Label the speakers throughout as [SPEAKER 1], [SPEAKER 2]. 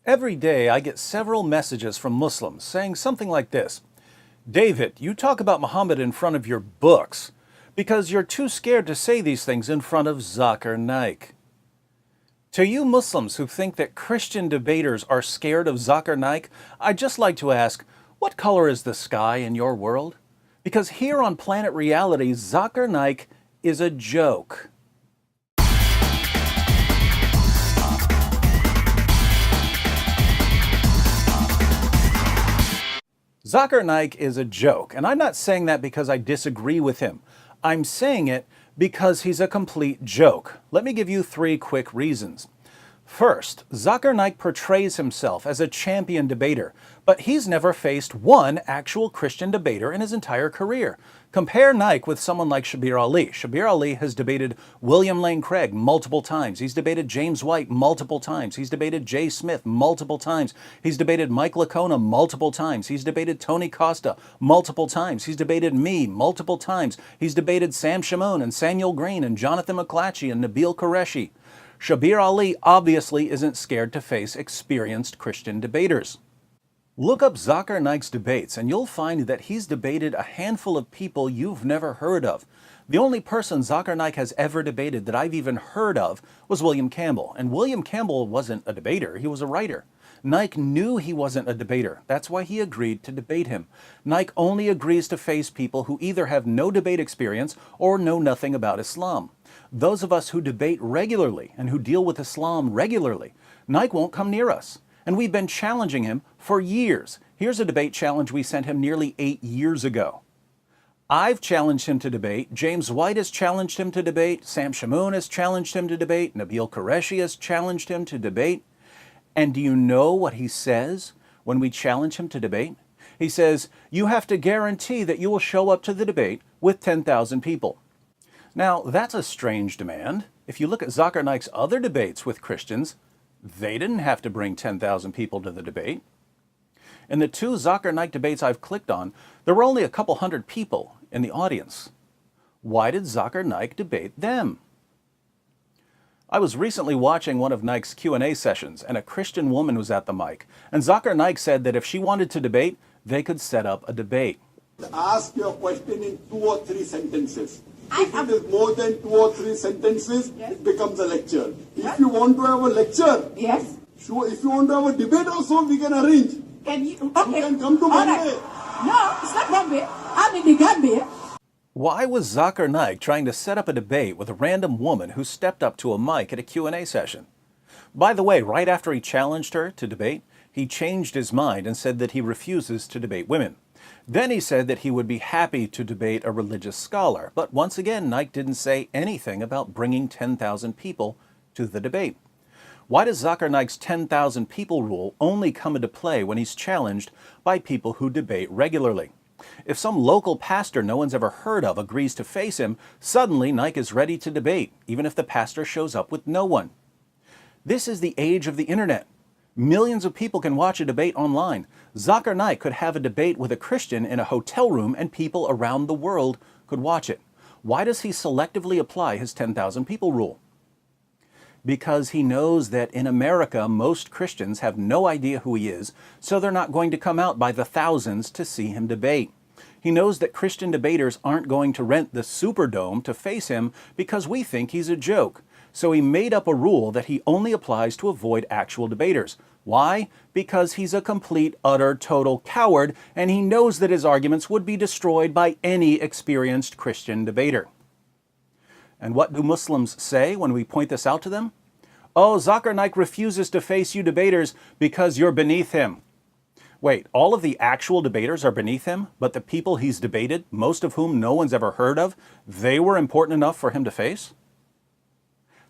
[SPEAKER 1] Every day I get several messages from Muslims saying something like this: David, you talk about Muhammad in front of your books because you're too scared to say these things in front of Zakir Naik. To you Muslims who think that Christian debaters are scared of Zakir Naik, I'd just like to ask, what color is the sky in your world? Because here on Planet Reality, Zakir Naik is a joke. Zakir Naik is a joke, and I'm not saying that because I disagree with him. I'm saying it because he's a complete joke. Let me give you 3 quick reasons. First, Zakir Naik portrays himself as a champion debater, but he's never faced one actual Christian debater in his entire career. Compare Naik with someone like Shabir Ali. Shabir Ali has debated William Lane Craig multiple times. He's debated James White multiple times. He's debated Jay Smith multiple times. He's debated Mike Licona multiple times. He's debated Tony Costa multiple times. He's debated me multiple times. He's debated Sam Shamoun and Samuel Green and Jonathan McClatchy and Nabil Qureshi. Shabir Ali obviously isn't scared to face experienced Christian debaters. Look up Zakir Naik's debates and you'll find that he's debated a handful of people you've never heard of. The only person Zakir Naik has ever debated that I've even heard of was William Campbell, and William Campbell wasn't a debater, he was a writer. Naik knew he wasn't a debater, that's why he agreed to debate him. Naik only agrees to face people who either have no debate experience or know nothing about Islam. Those of us who debate regularly and who deal with Islam regularly, Naik won't come near us. And we've been challenging him for years. Here's a debate challenge we sent him nearly 8 years ago. I've challenged him to debate, James White has challenged him to debate, Sam Shamoun has challenged him to debate, Nabil Qureshi has challenged him to debate. And do you know what he says when we challenge him to debate? He says, you have to guarantee that you will show up to the debate with 10,000 people. Now, that's a strange demand. If you look at Zakir Naik's other debates with Christians, they didn't have to bring 10,000 people to the debate. In the 2 Zakir Naik debates I've clicked on, there were only a couple hundred people in the audience. Why did Zakir Naik debate them? I was recently watching one of Naik's Q&A sessions, and a Christian woman was at the mic, and Zakir Naik said that if she wanted to debate, they could set up a debate.
[SPEAKER 2] Ask your question in 2 or 3 sentences. If it is more than 2 or 3 sentences, yes, it becomes a lecture. Yes. If you want to have a lecture, yes, sure. If you want to have a debate also, we can arrange.
[SPEAKER 3] Can you? Okay.
[SPEAKER 2] You can come to Bombay.
[SPEAKER 3] Right. No, it's not Bombay. I'm in the Gambia.
[SPEAKER 1] Why was Zakir Naik trying to set up a debate with a random woman who stepped up to a mic at a Q&A session? By the way, right after he challenged her to debate, he changed his mind and said that he refuses to debate women. Then he said that he would be happy to debate a religious scholar, but once again, Naik didn't say anything about bringing 10,000 people to the debate. Why does Zakir Naik's 10,000 people rule only come into play when he's challenged by people who debate regularly? If some local pastor no one's ever heard of agrees to face him, suddenly Naik is ready to debate, even if the pastor shows up with no one. This is the age of the internet. Millions of people can watch a debate online. Zakir Naik could have a debate with a Christian in a hotel room and people around the world could watch it. Why does he selectively apply his 10,000 people rule? Because he knows that in America, most Christians have no idea who he is, so they're not going to come out by the thousands to see him debate. He knows that Christian debaters aren't going to rent the Superdome to face him because we think he's a joke. So he made up a rule that he only applies to avoid actual debaters. Why? Because he's a complete, utter, total coward, and he knows that his arguments would be destroyed by any experienced Christian debater. And what do Muslims say when we point this out to them? Oh, Zakir Naik refuses to face you debaters because you're beneath him. Wait, all of the actual debaters are beneath him, but the people he's debated, most of whom no one's ever heard of, they were important enough for him to face?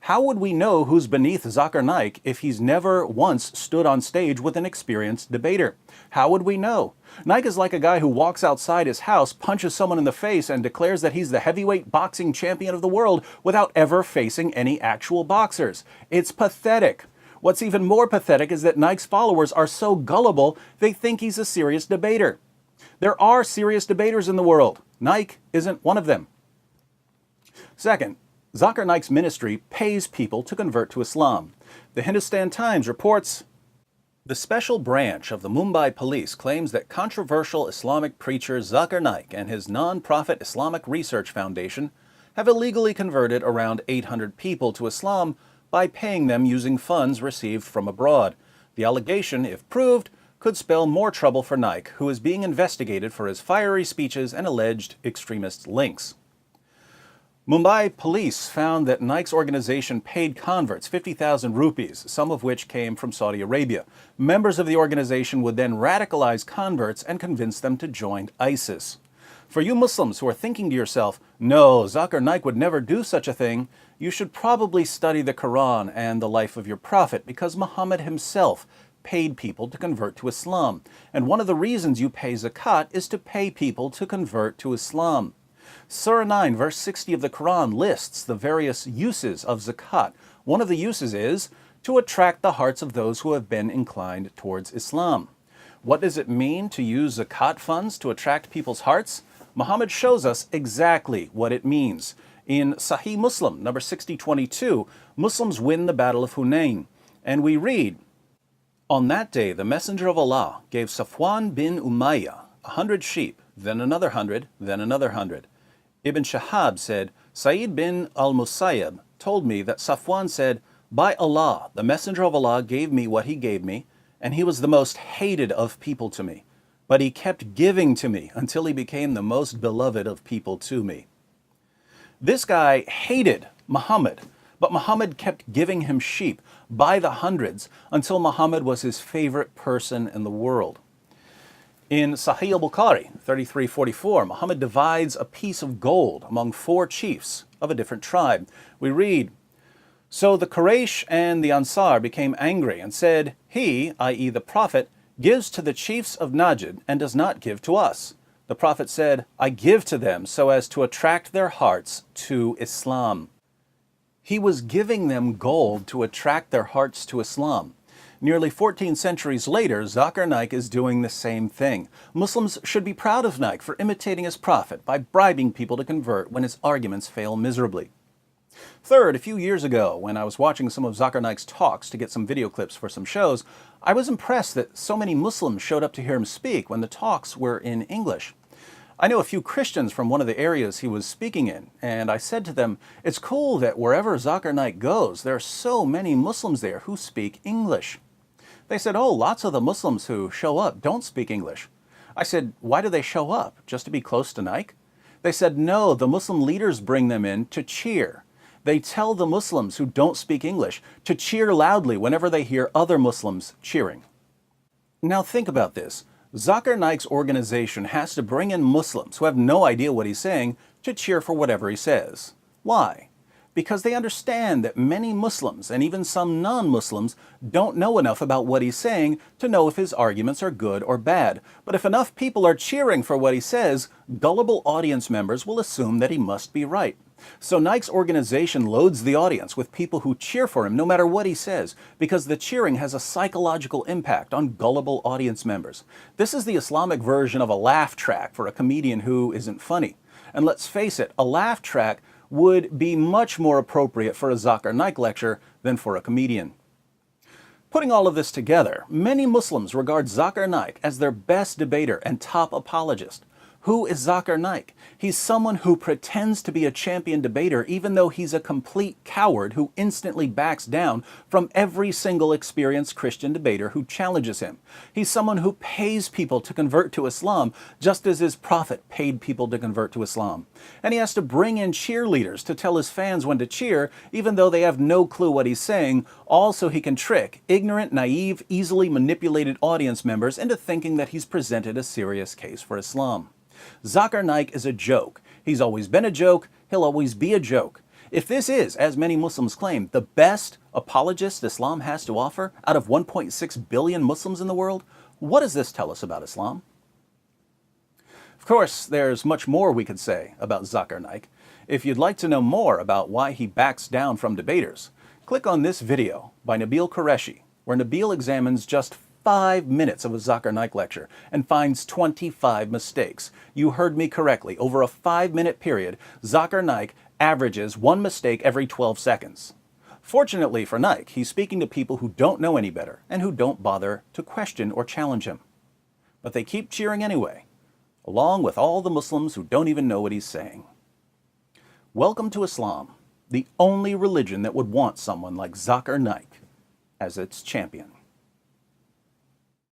[SPEAKER 1] How would we know who's beneath Zakir Naik if he's never once stood on stage with an experienced debater? How would we know? Naik is like a guy who walks outside his house, punches someone in the face, and declares that he's the heavyweight boxing champion of the world without ever facing any actual boxers. It's pathetic. What's even more pathetic is that Naik's followers are so gullible they think he's a serious debater. There are serious debaters in the world. Naik isn't one of them. Second, Zakir Naik's ministry pays people to convert to Islam. The Hindustan Times reports The special branch of the Mumbai police claims that controversial Islamic preacher Zakir Naik and his non-profit Islamic Research Foundation have illegally converted around 800 people to Islam by paying them using funds received from abroad. The allegation, if proved, could spell more trouble for Naik, who is being investigated for his fiery speeches and alleged extremist links. Mumbai police found that Naik's organization paid converts 50,000 rupees, some of which came from Saudi Arabia. Members of the organization would then radicalize converts and convince them to join ISIS. For you Muslims who are thinking to yourself, no, Zakir Naik would never do such a thing, you should probably study the Quran and the life of your prophet, because Muhammad himself paid people to convert to Islam. And one of the reasons you pay zakat is to pay people to convert to Islam. Surah 9, verse 60 of the Quran lists the various uses of zakat. One of the uses is to attract the hearts of those who have been inclined towards Islam. What does it mean to use zakat funds to attract people's hearts? Muhammad shows us exactly what it means. In Sahih Muslim, number 6022, Muslims win the Battle of Hunain. And we read, "On that day, the Messenger of Allah gave Safwan bin Umayyah 100 sheep, then another 100, then another 100. Ibn Shahab said, Sa'id bin al-Musayyab told me that Safwan said, by Allah, the Messenger of Allah gave me what he gave me, and he was the most hated of people to me. But he kept giving to me until he became the most beloved of people to me." This guy hated Muhammad, but Muhammad kept giving him sheep by the hundreds until Muhammad was his favorite person in the world. In Sahih al-Bukhari 3344, Muhammad divides a piece of gold among 4 chiefs of a different tribe. We read, "So the Quraysh and the Ansar became angry and said, he, i.e. the Prophet, gives to the chiefs of Najd and does not give to us. The Prophet said, I give to them so as to attract their hearts to Islam." He was giving them gold to attract their hearts to Islam. Nearly 14 centuries later, Zakir Naik is doing the same thing. Muslims should be proud of Naik for imitating his prophet by bribing people to convert when his arguments fail miserably. Third, a few years ago, when I was watching some of Zakir Naik's talks to get some video clips for some shows, I was impressed that so many Muslims showed up to hear him speak when the talks were in English. I know a few Christians from one of the areas he was speaking in, and I said to them, it's cool that wherever Zakir Naik goes, there are so many Muslims there who speak English. They said, oh, lots of the Muslims who show up don't speak English. I said, why do they show up? Just to be close to Naik? They said, no, the Muslim leaders bring them in to cheer. They tell the Muslims who don't speak English to cheer loudly whenever they hear other Muslims cheering. Now think about this. Zakir Naik's organization has to bring in Muslims who have no idea what he's saying to cheer for whatever he says. Why? Because they understand that many Muslims, and even some non-Muslims, don't know enough about what he's saying to know if his arguments are good or bad. But if enough people are cheering for what he says, gullible audience members will assume that he must be right. So Naik's organization loads the audience with people who cheer for him no matter what he says, because the cheering has a psychological impact on gullible audience members. This is the Islamic version of a laugh track for a comedian who isn't funny. And let's face it, a laugh track would be much more appropriate for a Zakir Naik lecture than for a comedian. Putting all of this together, many Muslims regard Zakir Naik as their best debater and top apologist. Who is Zakir Naik? He's someone who pretends to be a champion debater even though he's a complete coward who instantly backs down from every single experienced Christian debater who challenges him. He's someone who pays people to convert to Islam just as his prophet paid people to convert to Islam. And he has to bring in cheerleaders to tell his fans when to cheer even though they have no clue what he's saying, all so he can trick ignorant, naive, easily manipulated audience members into thinking that he's presented a serious case for Islam. Zakir Naik is a joke. He's always been a joke. He'll always be a joke. If this is, as many Muslims claim, the best apologist Islam has to offer out of 1.6 billion Muslims in the world, what does this tell us about Islam? Of course, there's much more we could say about Zakir Naik. If you'd like to know more about why he backs down from debaters, click on this video by Nabil Qureshi, where Nabil examines just 5 minutes of a Zakir Naik lecture and finds 25 mistakes. You heard me correctly. Over a 5-minute period, Zakir Naik averages 1 mistake every 12 seconds. Fortunately for Naik, he's speaking to people who don't know any better and who don't bother to question or challenge him. But they keep cheering anyway, along with all the Muslims who don't even know what he's saying. Welcome to Islam, the only religion that would want someone like Zakir Naik as its champion.